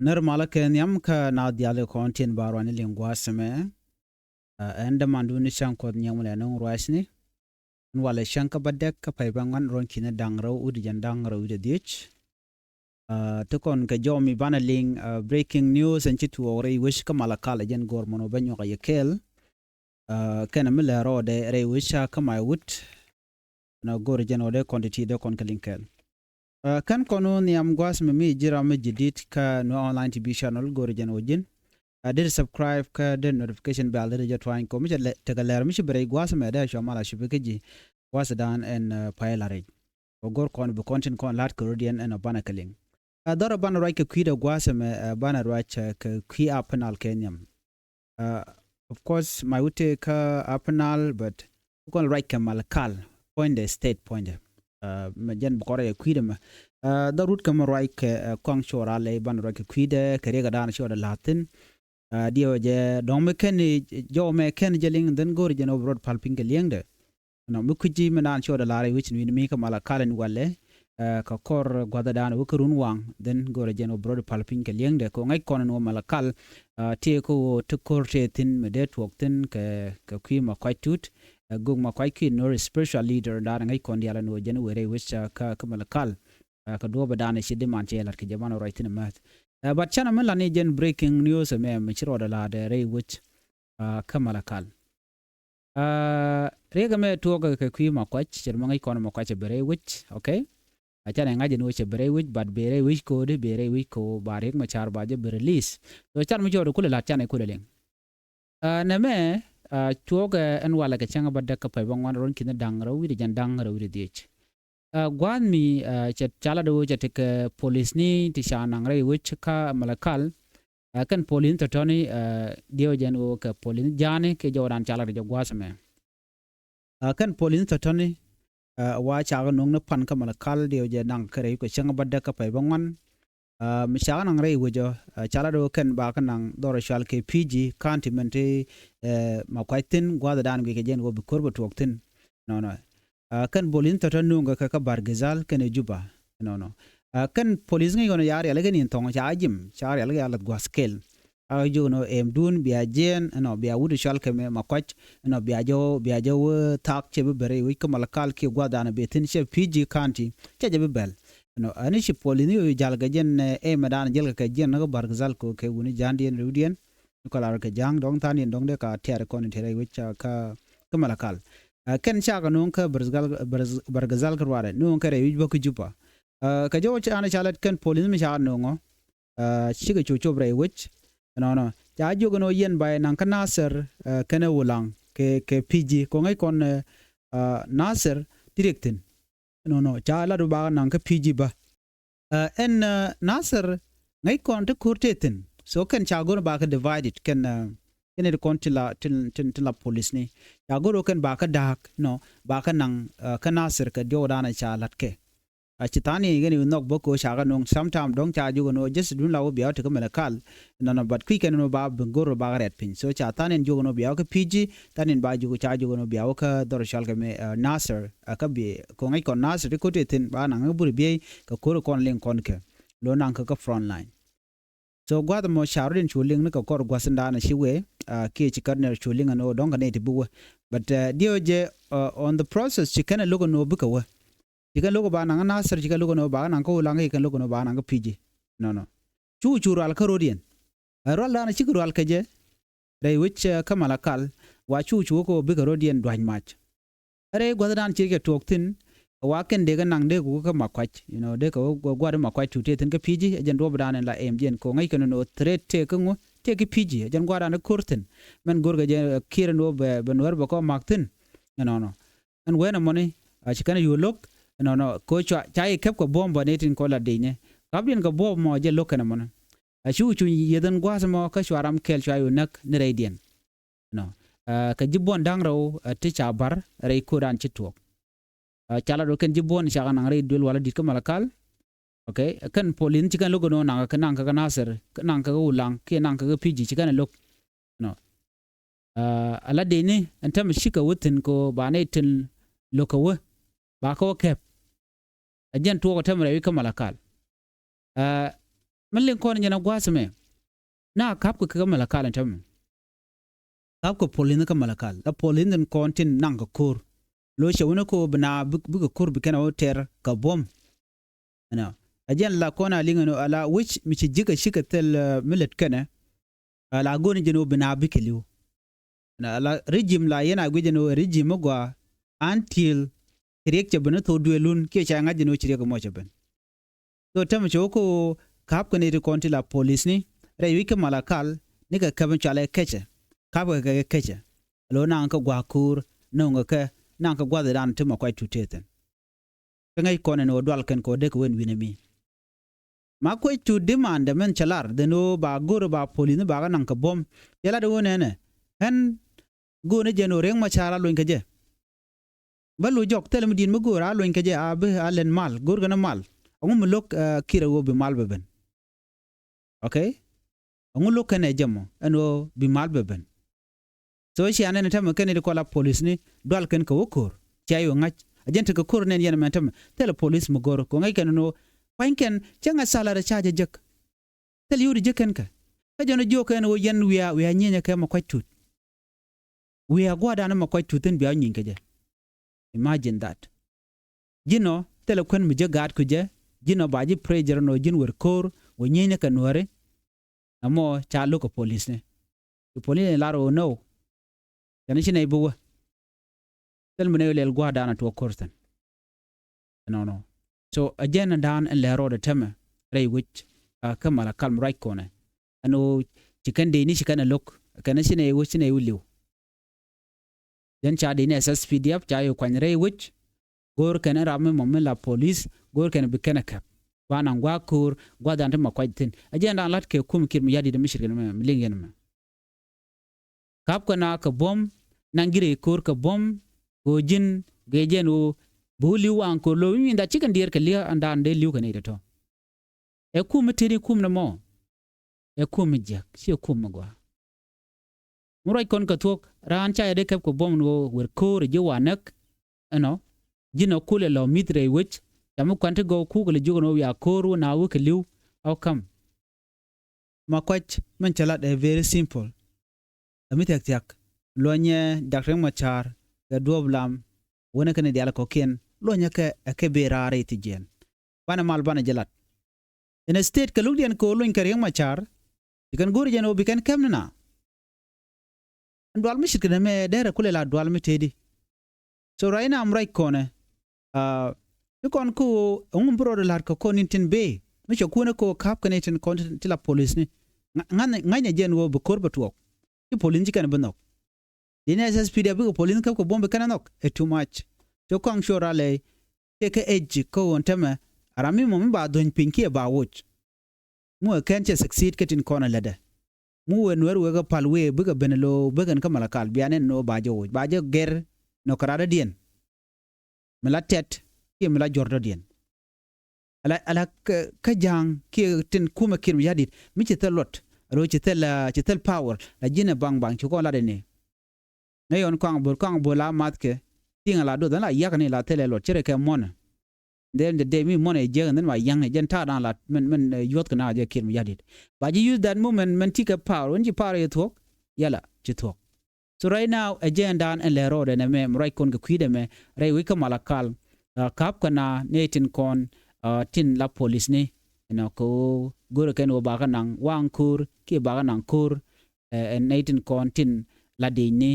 Ner malakal yam ka na diale kontin barwani lingwa seme enda mandu ni shankod nyamule nong ruasni wala shanka badek ka paibangan ron kina dangro udi jan dangro udi dich tukon ka jomi bana ling breaking news and chitu ore wish ka malakal jen gormono banyo ka yekel kana mila rode re wisha ka maiwut na gor jen ode quantity de kon kalinkel kan kono ni am gwas me jira me jidit ka no online tv channel gor jen ojin did subscribe ka the notification bell de jatwain ko mi te ga ler mi shibre gwas me da shamala shibikeji was dan en pailare o gor kon be content kon lat cordian en bana kaling dara bana right ka kwida gwas me bana right ka kwi apnal kenyam of course my wote ka apnal but kon right ka malakal point the state point majan bokore kwida ma da root ka right ka kong chora le bana right ka kwida kare ga dan shoda latin dio je don me ken jo me ken jeling den gor je no broad palping ke liengde no mukuji menan shoda lare which ni mi ka malakal ni walle ka kor gwada dan wukurun wang den gor je no broad palping ke liengde ko ngai kon no malakal te ko to korte tin me det wokten ka kwi ma kwai tut gug ma kwai ki no spiritual leader da ngai kon diala no je no were which ka malakal ka do badane shide man chelar ke jamano right in mat but chana men lani jen breaking news me chiro da la de re which ka malakal rega me to ka kwi ma kwach cher mangai kon ma kwach bere which okay achana ngaje no che bere which but bere which ko de bere which ko barek ma char baje be release so chan mi jodo kula la chana kula leng na me tuoga en wala ka changa badda ka pa bangwan ron kin dangro wi de jan dangro wi de gwan mi chet chala do chet ke police ni ti shanang re which ka malakal kan police to toni dio jan o ka police jane ke joran chala de gwasme kan police to toni wa chaga nong na pan ka malakal dio je nang kare ko changa badda ka pa bangwan mi chaga nang re wujo chala do kan ba kan nang doro shal ke pg kantimente ma kwaitin gwada dan ke jen go bi korbo toktin no kan bolin to nunga ka bargazal kan juba no kan police ngi gono yari alage ni tong cha ajim chari alage alat gwaskel ajo no em dun biya jen no biya wudu shal ke me makwach no biya jo tak che bere wi ka malakal ki gwada na betin che pg kanti che je bel no ani shi polini yu jalga jen e madan jelga ka jen no bargazal ko ke woni jandien rudien ko la ka jang dong tanin dong de ka ter kon tere wi ka malakal ken chaga non ka bargazal karware non ka rewi boku jupa ka jo ana chalat ken police mi chaga nongo chiga chocho bre wich no ja jogo no yen bay nan ka nasser kana wulang ke pg ko ngai kon nasser directin no ja la do ba nan ka pg ba en nasser ngai kon te kurtetin so ken chago ba ka divided ken ene kon tila police ni ya goro ken ba ka dak no ba ka nang ka nasir ka jodana cha latke a chitani gani nok boko shaga nong sometime dong cha jugo no just dun lawo biya to ka malakal no but quick no ba goro ba red pin so cha tanen jugo no biya ka pg tanen ba jugo cha jugo no biya ka dor shal ka me nasir ka bi ko ngai kon nasir ko te tin ba nang bur bi ka ko kon len kon ke lo nang ka front line so gwada mo sharin chuling ne ka kor gwasanda na shiwe ke chikarner chuling no donga ne tibuwa but dio je on the process chikana logo no buka wa chikana logo ba nanga nasar chikana logo no ba nanga ko langa chikana logo no ba nanga piji no chu ral ka rodien ral na chikru al kaje dai which kamalakal wa chu ko buka rodien dwan match are gwada dan chike toktin waken de nang de ko ka makuach de ko gwada makuach tu te tin ka piji jen do badan la mjn ko ngai kan no threat te ko ngo te ki piji jen gwada na kurtin men gorga je kire no be Nuer ba ko maktin no and when money chikana you look no ko chai kep ko bomba ne tin ko la de ne kabdin ka bob mo je lokana mon chu yeden gwasa mo ka shwaram kel chayu nak ne redien no ka jibon dangraw ti cha bar re ko ran chitok chala do ken jibon shaga nang re dul wala dit ka malakal okay kan polin chikan logo no nang ka nasir nang ka ulang ke nang ka pg chikan lok no ala de ni antam shika wutin ko ba ne tin lokawa ba ko kep ajen to ko tamre ka malakal Malin kon nyana gwasme. Na kap ko ka malakal tam. Kap ko polin ka malakal. La polin den kon tin nang ko kur. Lo shawuna ko bna bu kur bi kana ter ka bom. Ana. Ajan la kona lingano ala which mi jiga shika tel millet kana. Ala goni jeno bna bi keliu. Na la regime la yana gujeno regime gwa until kirek chabana to duelun ke changa jeno chirek mo chaban. So tam choko kap ko ne konti la police ni re wike malakal ni ka kaban chale keche. Kap ka keche. Lo na ka gwa kur no ka na ka gwa dan tuma kwai tuteten. Ngai kone no dwal ken ko de ko wen winemi. Makuach to demand the men chalar de no ba goro ba police ba nan ka bom yala de wona ne. Hen go ne jeno reng machara lo nkaje. Balu jok telem din mo gora lo nkaje abe alen mal gor gana mal. Ngum lok kira wo bi mal beben. Okay? Ngum lok kene jamo eno bi mal beben. So shi anen tam kene de kola police ni dwal ken ko wokor. Chayo ngach agent ko kor nen yana mentam tele police mo gor ko ngai ken no panken changa sala da chaje jek. Tel yuri jeken ka. Ka jono joko en wo yen wiya nyenya ka mo kwatut. Wiya gwada na mo kwatuten biya nyinka je. Imagine that. Jino tele kwen mi je gad ku je jino baji pressure no jin wer kor wo nyenya ka nuare amo cha lo ko police ne. The police laro no. Yana shi ne buwa. Tel mene lel gwada na to korten. No. So again down and lero the tema ray which kamala kalm right corner. Ano chicken de ni shikana look kana shi ne wo shi ne wuliu. Then cha de ne SSPDF cha yo kwan ray which gor kana ramme momme la police gor kana bikana kap. Wana ngwa kur gwa dan ma kwaitin. Again dan lat ke kum kir mi yadi de mishir me lingen me. Kap kana ka bom nangire kur ka bom go jin gejen o buli wan ko lo mi nda chicken deer ka lia anda ande liu ka ne to e kum tiri kum na mo e kum jak si kum gwa murai kon ka tok ran cha de kep ko bom no wer ko re je wanak ano jino kule lo mitre wich tamu kwante go ku ko le jugo no ya koru na wu ka liu how come makuach man chala de very simple amit yak lo nye dakreng machar ga doblam wona kane diala ko ken lo nyaka ke berare tijen bana mal bana jalat in a state ka lugdian ko lo inkariang machar ikan gori jeno bikan kamna ndwal mishik na me dere kule la dwal mi tedi so right now am right kone ikon ko bro de lar ko nintin be mi chokuna ko kap kanetin kon tila police ni nganya jen wo bu korba tuok ti police kan banok dina SSPD bu police ko bombe kananok e too much to kong shorale ke edge ko ontema arami mo ba don pinki ba watch mu kan che succeed ketin kona leda mu Nuer we ga palwe bu ga benelo bu gan ka malakal bianen no ba jo ger no karada dien melatet ki mela jordo dien ala ka jang ki tin kuma kin yadit mi che telot ro che tel power la jina bang ko la de ne ngayon kong bor la matke tinga la do dan la yakani la tele lot chere ke mon then the day me mon e je then ma yang e ta dan la men yot kana je kin yadit but you use that moment men take a power when you power it talk yala you talk so right now agenda and le road na me right kon ke kwide me rai wi ka malakal kap kana netin kon tin la police ni na ko goro ken o ba kanang wang kur ki ba kanang kur netin kon tin la de ni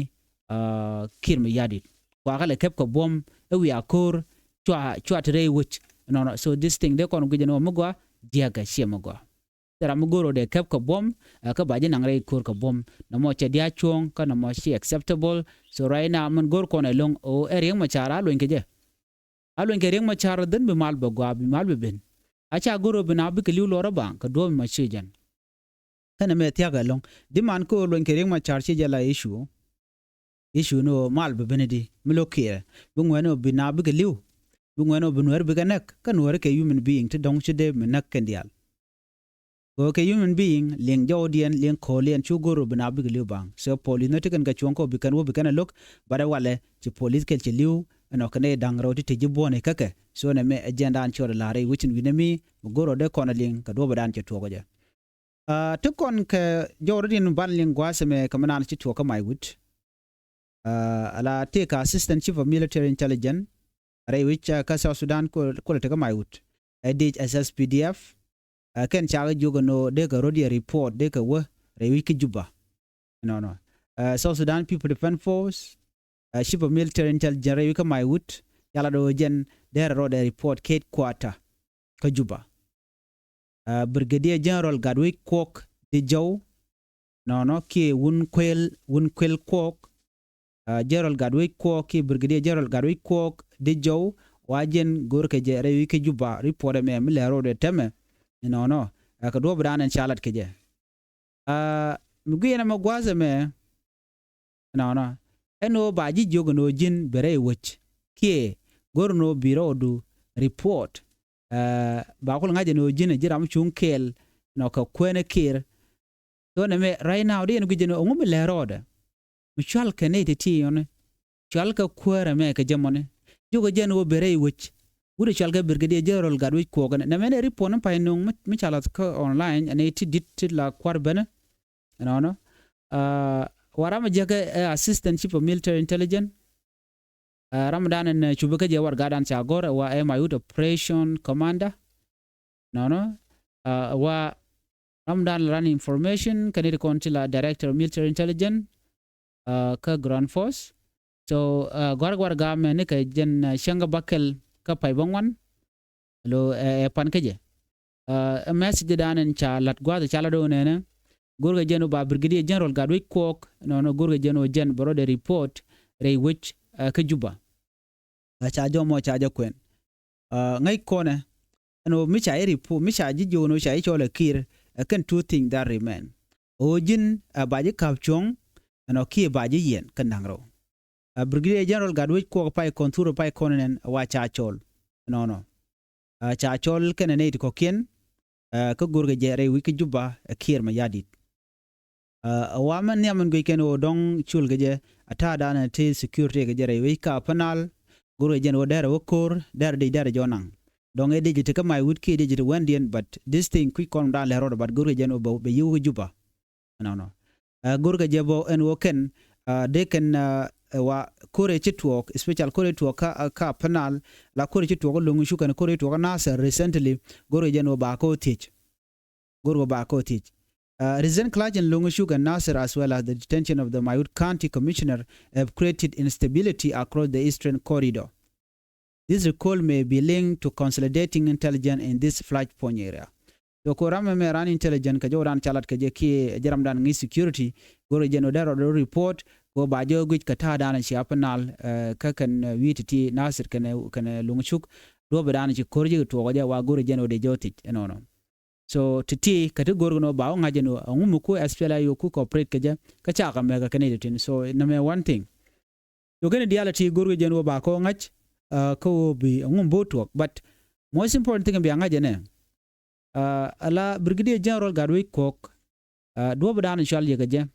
kirmi yadit kwa kale kep ko bom we akor chwa tere which no so this thing de kon gujeno mugwa diaga shemugwa tera mugoro de kep ko bom ka baje nang re kor ko bom no mo che dia chong ka no mo shi acceptable so right now man gor kon long o ereng machara lo ngeje alo ngereng machara den be mal bagwa bi mal be ben acha goro bina bi kliu lora bang ka do ma shejan kana me tiaga long di man ko lo ngereng machar che jala issue no mal be benedi mlokie bungweno bina bi kliu bungweno bunwer bi ganak kan wer ke human being to dong chide menak kendial go ke human being ling jodien ling kolien chu goro bina bi kliu bang so police no tikan ga chonko bi kan wo bi kan lok bara wale ci police kel ci liu no kane dangro ti jibone kake so ne me agenda an chore lare wichin winemi goro de konaling ka do badan che tuogo je to kon ke jorodin banling gwaseme kamanan chi tuoka maiwut ala take assistant chief of military intelligence ray which ka South Sudan ko te maiwut edit SSPDF ken chaga jogo no de ka rodi report de ka wo ray wiki juba no South Sudan People Defense Force chief of military intelligence ray wiki maiwut yala do jen der rodi report Kate Quarter ka juba Brigadier General Gadwick Kwok de Jow no ki wun kwel Kwok General Gadwick Kwok ki Brigadier General Gadwick Kwok de Jow wajen gorke je rewi ke juba report me lero de teme no ka do bran en chalat ke je mugina magwaze me no eno baji jogono jin bere wich ki gorno biro du report ba ko ngaje no jine jiram chung kel no ka kwene kir to ne me right now de nguje no ngum le roda mutual kenete ti yone chal ka kwere me ka jamone jogo jen wo bere wich wuri chal ka Brigadier General Gadwick ko ne me report pa no mi chalat ka online ane ti dit la kwar bene no warama jaga assistant chief of military intelligence Ramadan and Chubaka Jawar Gadan Chagor wa maiwut operation commander no wa Ramadan run information kanite kontila director of military intelligence ka ground force so gwar ga me ne ka jen shanga bakel ka paibangwan lo pan keje message danen cha lat gwada chala do ne gorga jeno ba Brigadier General Gadwick Kwok no gorga jeno jen bro de report rey which ka juba cha jomo cha jakwen ngai kone no micha ripo micha jijo no cha chole kir can two things that remain ojin baji kapchong no ki baji yen kanangro Brigadier General Gadwick ko pai konturo pai konen wa cha chol no cha chol kenene ko kien ko gurga jere wiki juba kir ma yadit waman nyaman go ken o dong chul geje ata dana te security gejere wi ka panal guru jen wo der wo kor der jonang dong e digit ka maiwut ki digit wendien but this thing quick come down le road but guru jen wo be yu juba no guru ge jebo en wo ken de ken wa kore chitwok special kore to ka panal la kore chitwok lungu shukan kore to na recently guru jen wo ba ko teach Recent clash in Lungushu and Nasser, as well as the detention of the Maiwut County Commissioner, have created instability across the eastern corridor. This recall may be linked to consolidating intelligence in this flashpoint area. So, Korama may run intelligence, Kajoran Chalat Kajaki, Jaramdan Ni security, Goro Genodero report, go by Jogwich Katadan and Shiapanal, Kakan Viti Nasser can Lungshuk, Robadan Chikorji to Waja Guru Geno de Jotic, and ono. So titi category no ba ngaje no ngumuku SPLA yoku corporate kaje kacha ka mega Canadian so number one thing you gonna reality guru jeno ba ko ngach ko bi ngumbo to but most important thing bi ngaje ne ala Brigadier General Gadwick Kwok do badan shal ye gaje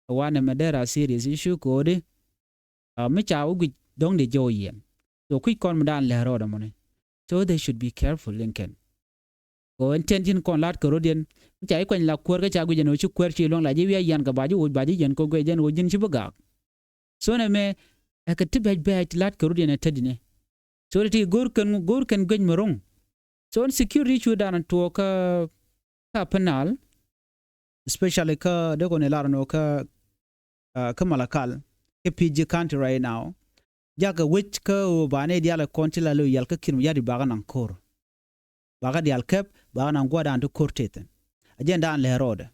wane medera serious issue ko de mi cha ugi dong de joyen so quick kon madan le roda money so they should be careful lincoln ko intention kon lat ko rodien chai kwen la kwor ga cha gu jeno chu kwer chi long la ji wi yan ga baji wo baji yen ko go jen wo jin chi buga so ne me e ka tibe be lat ko rodien tedine so ti gor ken gwen morong so security chu dan to ka panal especially ka de ko ne lar no ka malakal ke PG country right now jaga which ka o bane diala kontila lo yal ka kin yadi baga nan kor baga dial kep baga nan gwada anto korteten agenda an le roda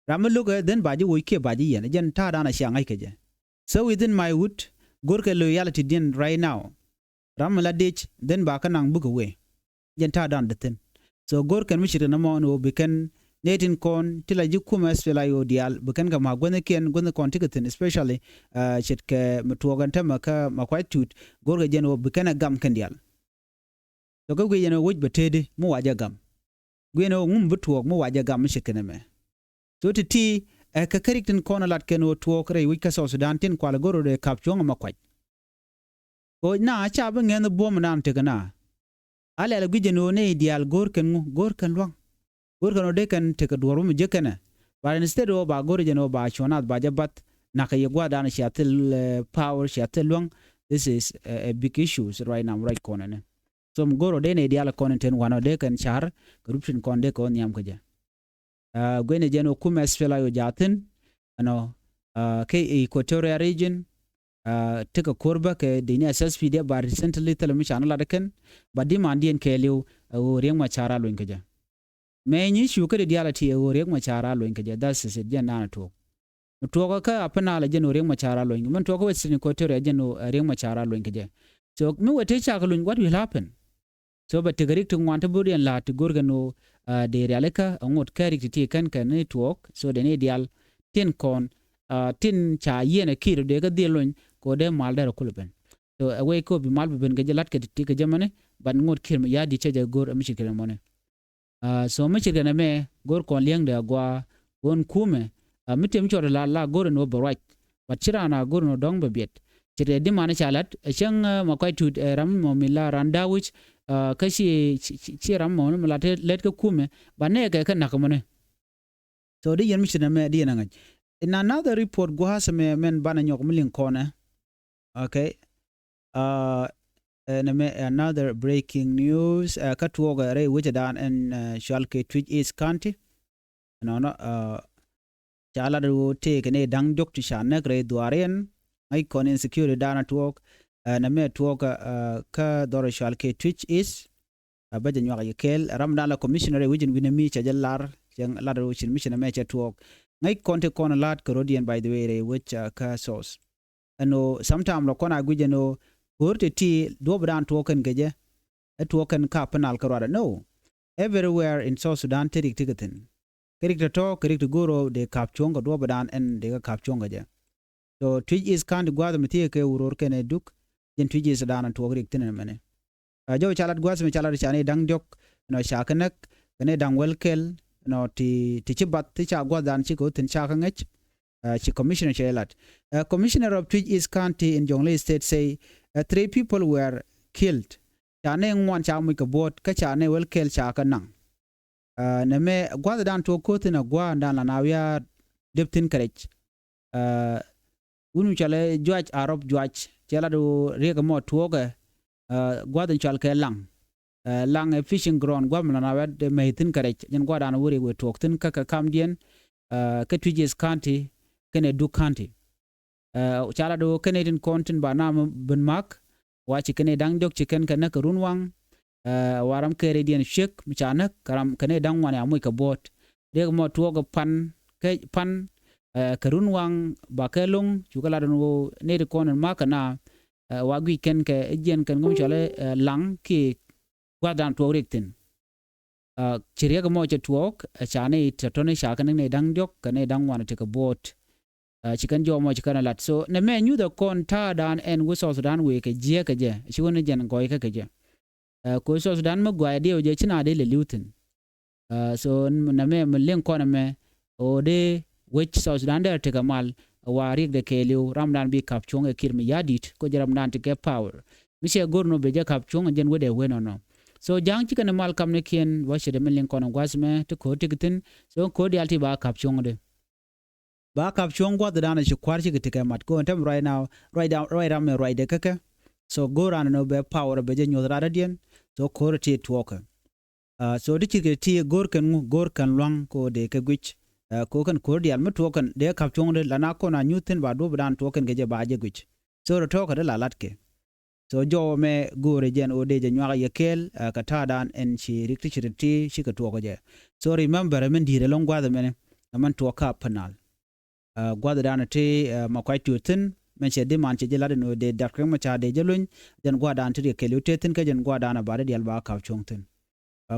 ramaluga then baji wo ke baji yen agen ta dana shangai keje so within maiwut gorke loyalty din right now ramala dich then baka nan buga we gen ta dan deten so gorken mishire na mo no beken netin kon tila jikuma spela yo dial beken ga magone ken gonne kon tiketin especially chitke mtuogan tema ka makwatut gorge gen wo beken gam ken dial so go gwe no woj betede mu waja gam gwe no ngum butuok mu waja gam shikene me so titi ka karikten kon lat ken wo tuok re wika so Sudan tin kwal goro de kapchong makwat ko na cha ba ngen bom nam te kana ale la gujeno ne ideal gor kan luang gor kan de kan te ka doru mu je kana but instead o ba gor jeno ba chonat ba jabat na ka yegwa dan shatel power shatel luang. This is a big issue right now right corner ne so goro de ne ideal content one de kan char corruption kon de kon yam kaje gwene jeno kumes fela yo jatin ano ke equatorial region take a korba ke dini SSP de ba recently telemi channel adaken ba di mandien ke lew o reng ma chara lo inkaja me ni shu ke dialati o reng ma chara lo inkaja that's it jen na to ka apana la jen o reng ma chara lo inkaja man to ko western equatorial jen o reng ma chara lo inkaja so me wote cha ko what will happen so ba tigarik to want to body and la to gorgano de realeka ngot karik ti kan network so de ne dial tin kon tin cha yene kiro de ga dilon ko de mal dara kulben so away ko bi mal ben ga jalat ke ti ga jamane ban ngot kirma ya di chaja gor mi chikere mone so mi chikere me gor kon liang de gwa gon kume mitem chora la gor no barak bat chirana gor no dong bebiet chire di mana chalat chang makwai tu ram mo mila randa which kashi chiram mo malate let ko kume bane ga kan nakamone so di yen mi chine me di nangaj in another report go has me men bana nyok milin kona okay another breaking news katwoga re which dan in Shalke Twitch East County no chala do take ne dang dok ti shane gre duaren ai kon insecurity dana twok na me twok ka dor Shalke Twitch East abaje nywa yekel ramdan la commissioner which winemi chajalar jang ladro chin mission me twok ngai konte kona lat Carodian by the way re which ka source ano sometime lo kona gujeno gorte ti do bran token geje a token ka penal karada no everywhere in South Sudan terik tigatin kerik to goro de kapchonga do bran en de kapchonga je so Twitch is kind gwada mtie ke uror kene duk jen Twitch is dan to rik tin mene jo chalat gwas me chalat chane dang jok no shakanak kene dang welkel no ti chibat ti cha gwadan chi ko tin cha kangech chi commissioner chelat commissioner of Twitch East County in Jonglei State say 3 people were killed chane ngwan cha mu ka bot ka chane welkel cha kanang ne me gwadan to ko tin gwa dan la nawya deptin karech unu chale judge arab judge chala do rega mo tuoga gwadan chal ke lang a fishing ground gwamna na wad maitin karech jen gwadan wuri we toktin ka kamdien ka Twitch East County kene du county chala do Canadian content ba na ben mak wachi kene dang jok chicken kana karunwang waram Canadian shek michana karam kene dang wane amoy ka bot rega mo tuoga pan karunwang bakelung chukala do ne de konen makana wagwi ken ke jen kan ngum chale lang ki gwadan to rektin chiriga mo che tuok chane tatone shakanen ne dang jok kane dang wane te ka bot chikan jo mo chikana lat so ne me nyu the kon ta dan en wo so dan we ke je ke je chiwone jen goy ke je ko so dan ma gwa de je china de le lutin so na me len kon me o de which so dan de te kamal warik de keliu ramdan bi kapchong e kirmi yadit ko jaram dan te ke power mi se gorno be je kapchong jen wede weno no so jang chikana mal kam ne kien wa shede men len kon gwasme to ko tigitin so ko de alti ba kapchong de ba kapchong gwa dana shi kwarchi gitike mat kontem right now right down me right de kaka so go ran no be power be je nyodra radien so ko ti twoka so dikike ti gor kan lang ko de ke gwich ko kan cordial mu token de kapchong de lana ko na nyuten ba do dan token geje ba je gwich so ro toka de la latke so jo me gore jen o de je nywa yekel ka ta dan en chi rikti shi ka toko je so remember men dire long gwa de men man toka panal gwada dana te makwai tutin men che de man che jelade no de dakre ma cha de jelun den gwada antri ke lutetin ke jen gwada na bare dial ba ka chongtin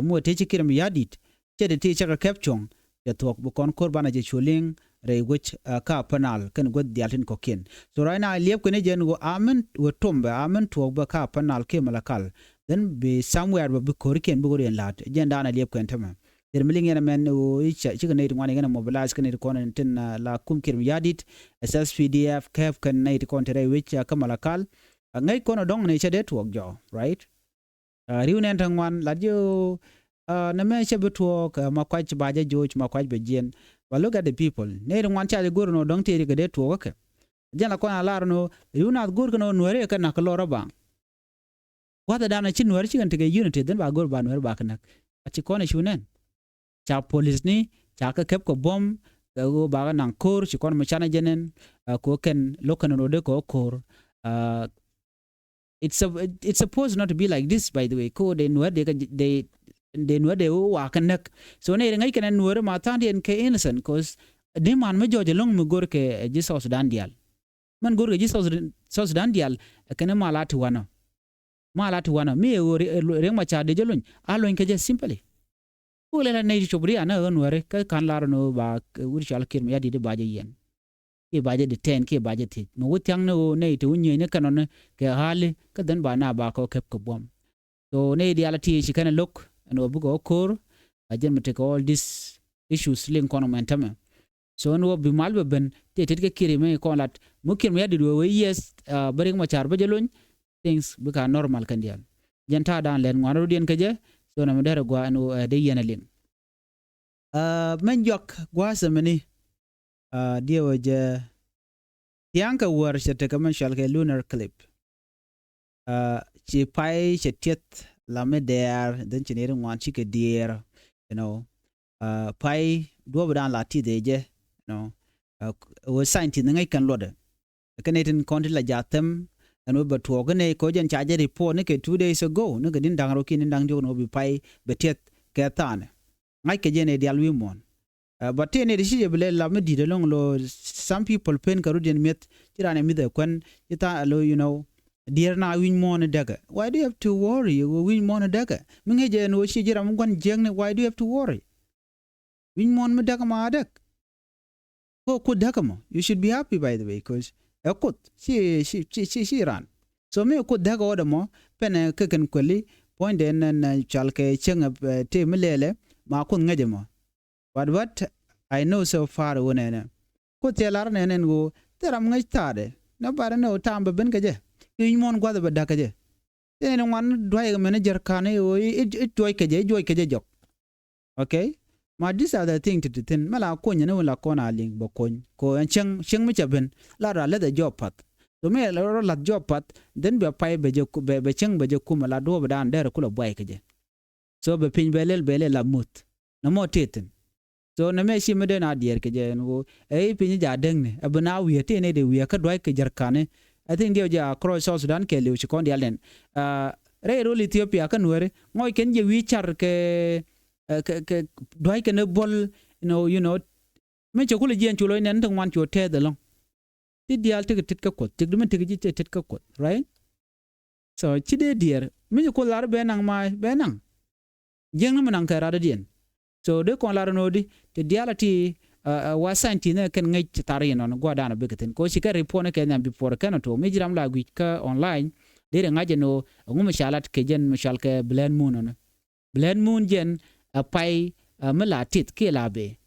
mu te chikiram yadit che de te chaka kapchong ya tok bu kon korbana je chuling re wich ka panal ken god dialtin kokin so right now liep kene jen go amen wo tombe amen tok ba ka panal ke malakal then be somewhere bu korken bu goren lat jen dana liep ken tama der miling yana men o chiga ne ngwane ngana mobilize kan ne kon tin la kum kirim yadit SSPDF kef kan ne kon tere which ka malakal ngai kono dong ne chade tuok jo right riu nen tangwan la jo na me chabe tuok makuach baje joj makuach be jen. But look at the people ne ngwan cha gur no dong te de tuok ke jana kona lar no riu na gur no Nuer ka na kloro bang wada dana chin Nuer chi kan te unity den ba gur ba Nuer ba kana achi kone shunen cha police ni cha ka kep ko bom go ba nang kor chi kon machana jenen ko ken lokan no de ko kor it's supposed not to be like this by the way ko de Nuer de Nuer de wa kanak so ne ngai kan Nuer ma tan den ke innocent cause de man me joje long mu gor ke Jesus Sudan dial man gor ke Jesus Sudan dial kana malatu wana mi re ma cha de jelun alo ke je simply ule la nei chobri ana Nuer ka kan lar no ba ur chal kir me yadi de baje yen ke baje de 10 ke baje ti no wutyang no nei to nye ne kanon ke hali ka dan ba na ba ko kep ko bom so nei dial ti shi kana look no bugo kor ajen me take all these issues link on momentum so no bi mal ben te ke kiri me ko lat mukin me yadi do yes bari ma char ba jelun things buka normal kan dial jenta dan len ngwano dien ke je so na medara gwa no de yenalin men jok gwa semeni dia waje tianka war shete kaman shalke lunar clip chi pai chetet la meder den chinere ngwan chi ke dier pai do dan la ti deje wo sainti ngai kan lode kanetin konti la jatem and we talk ne ko jen charge report ne ke 2 days ago ne gadin dang rokin dang jo no bi pai betet ke tan ngai ke jene dial wi mon but ne de shi bele la me di de long lo some people pen ka rudien met tirane mi de kwen ita lo dear na win mon daga why do you have to worry you win mon daga minge je no shi jira mun gon jeng ne why do you have to worry win mon me daga ma dak ko daga mo you should be happy by the way because ekut si ran so me ko daga oda mo pene keken kweli point den na chalke chenga te melele ma kun ngaje mo but what I know so far wonene ko telar nenen go teram ngai tade na bare no tamba ben kaje yin mon gwada ba dakaje tene wan doy manager kane o joy kaje jok okay ma this other thing to tin mala ko nyane wala ko na ling bo ko cheng mi chaben la ra le the job pat so me la job pat den be pay be cheng be kuma la do be dan der kula boy kaje so be pin belel la mut na mo teten so na me shi me den adier kaje no pin ja deng ne abuna wi te ne de wi ka doy ke jar kane I think dia ja cross South Sudan ke liu chi kon dia len re ro Ethiopia kan were ngoy ken je wi char ke doy ke ne bol you know me chokule jien chulo nen tang wan chu te de long ti dial te tit ka kot ti dum te ji te tit ka kot right so chi de dier me ko lar be nang mai be nang jeng no nang ka ra de dien so de kon lar no di te dialati wa santi ne ken ngai tari non gwa dana beketin ko shi ka report ne ken before kan to me jiram la gwi ka online de ngaje no ngum shalat ke jen mashal ke blend moon jen pai melatit ke labe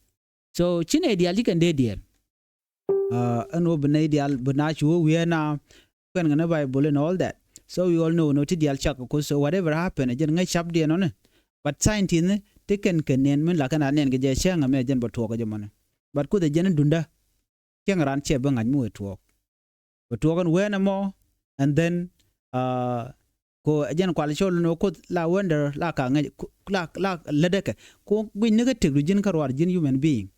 so chine diali kan de dier ano bne dial bna chu we na ken ngana Bible and all that so we all know no ti dial chak ko so whatever happen jen ngai chap de non but santi ne te ken nen men la kana nen ge je sha ngame jen bo to ko jemana but ko de jen dunda keng ran che ba ngaj mu to kan we na mo and then ko jen kwal chol no ko la wonder la ka ngaj la ledeke ko gwi ne te du jin karwar jin human being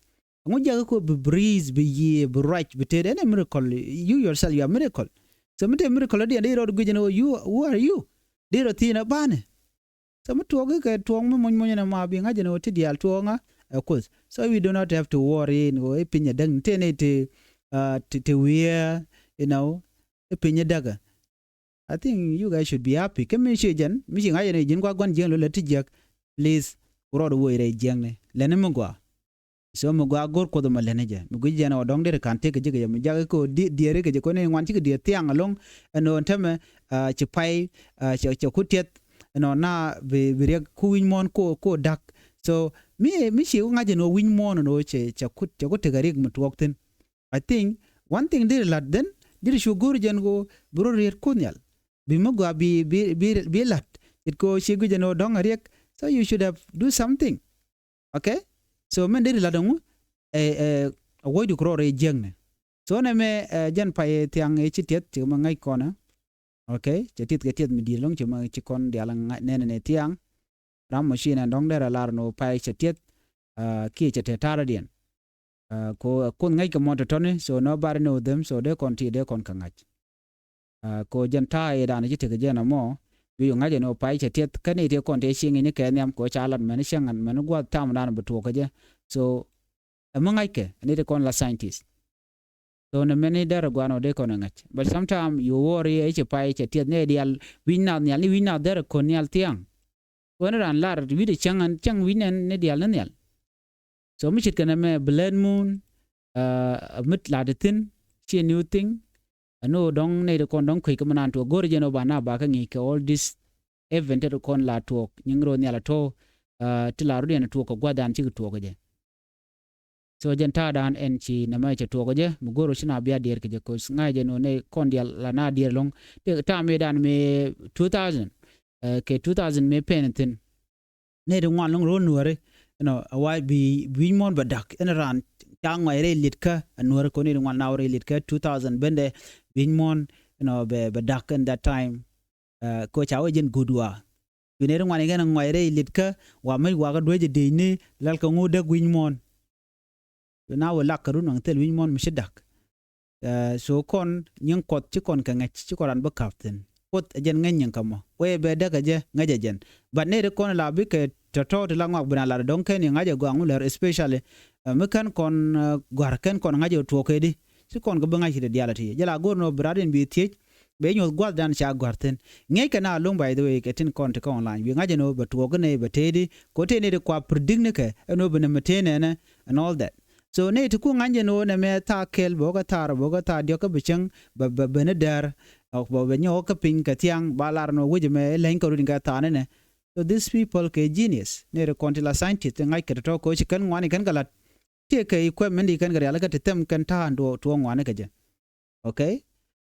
ngo jaga ko be breeze be ye be right be te any miracle you yourself you are miracle so mete miracle de ro gwi jin you who are you de ro tina bane so muto ke tuong mo na ma bi ngaj no ti dial tuonga of course so we do not have to worry no pinya dang tene te wear pinya daga I think you guys should be happy kemi shejen mi ngai ne jin kwa gon jeng lo le tijak please ro do we re jeng ne le ne mugwa so mugwa gor ko do ma le ne je mi gwi jena odong de kan te ke je mi jaga ko di re ke je ko ne ngwan ti ke di tiang along no ntame chi pai che kutet no na be re ku win mon ko dak so mi shi ngaje no win mon no che ko te garig mutwokten I think one thing de la den dir shu gur jen go bro re kunyal bi magwa bi lat it ko shigu jeno dong ariek. So you should have do something. Okay, so men de la dongu avoid kro re jengne. So na me jan pa tiang chitiet ti ma ngai kona. Okay, chetit ke tiet mi di long chuma chikon dia lang ne tiang ram machine and dong der lar no pa chetiet ki chete taradian ko kun ngai ka moto tone, so nobody know them, so they kon kangach ko janta e dan chite ke jena mo bi ngaje no pa chetiet kane te kon te sing ni ke nyam ko chalan men shangan men gwa tam dan betu ko je. So amangai ke ni te kon la scientist. So na many there guano de konangach. But sometimes you worry each pie chetiet ne dial win out there konial tiang. When ran lar with the chang win and ne dial nanial. So much it can me blood moon mit ladetin, she new thing. No dong ne de kon dong quick manan to go region bana bakangi all this event to kon la talk, yingro niala to tilarudian to ko gwadan chig to je. So janta dan en chi na mai cha to ko je mugoro shina bia der ke je ko ngai je no ne kon dia la na der long te ta me dan me 2000 ke 2000 me pentin ne de wan long ro nuore no why bi mon badak en ran tang ngai re litka nuore ko ne wan na re litka 2000 bende bi mon be badak in that time ko chawo jen gudwa bi ne wan ngai re litka wa mai wa ga do je de ni lal ko ngude gwin mon na wala karun ang tel win mon mishidak so kon nyang kot ci kon ka ngach ci koran ba captain kot ajen nganyen kamo we be daga je ngaje jen but ne de kon la bi ke toto de la ngak bina la don ken ngaje go angular especially mekan kon gwar ken kon ngaje to ke di ci kon ga bangai de dialati jala gorno braden bi tie be nyol gwal dan cha gwarten ngey kana long by the way ketin kon te online bi ngaje no ba to ne ba tedi ko te ne de kwa predigne ke no bene metene ne and all that. So ne to ku nganje no ne me ta kel boga ta dio ka bichang ba bene der ok ba benyo ka pin ka tiang balar no wuje me len ko ringa ta ne. So these people ke genius ne re kontila scientist ngai ke to ko chi kan ngani kan galat te ke equipment kan gari ala ka tem kan ta ando to ngwane ka je. Okay,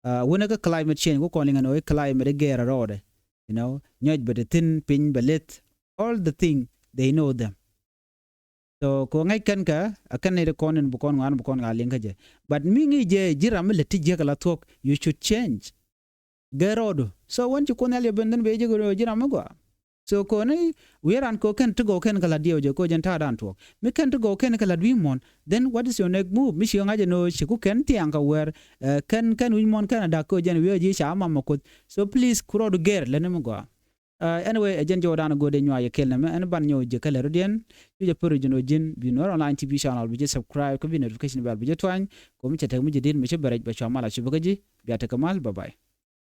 wona ka climate change ko calling no climate gera rode, you know, nyoj but tin pin belet all the thing they know them. So ko ngai kan ka akan ne konen bukon ngan bukon ngalen ka je, but mingi je jiram le tije kala tok you should change gerodo. So when you konel benden be je go jiram go, so ko ne weran ko kan to go kan kala dio je ko jenta dan tok mi kan to go kan kala wimon, then what is your next move? Mi shi ngaje no shi ku kan tiang ka wer kan wimon kan da ko jen we je sha mamma ko, so please kuro do ger le ne go. Anyway, ajen jodan go de nywa ye kelna me an ban nyo je kala rodien je puru jino jin bi Nuer online tv channel bi je subscribe ko bi notification bell bi je twan ko mi chete mu je din mi che baraj ba chamala shi bagaji bi ata kamal bye bye.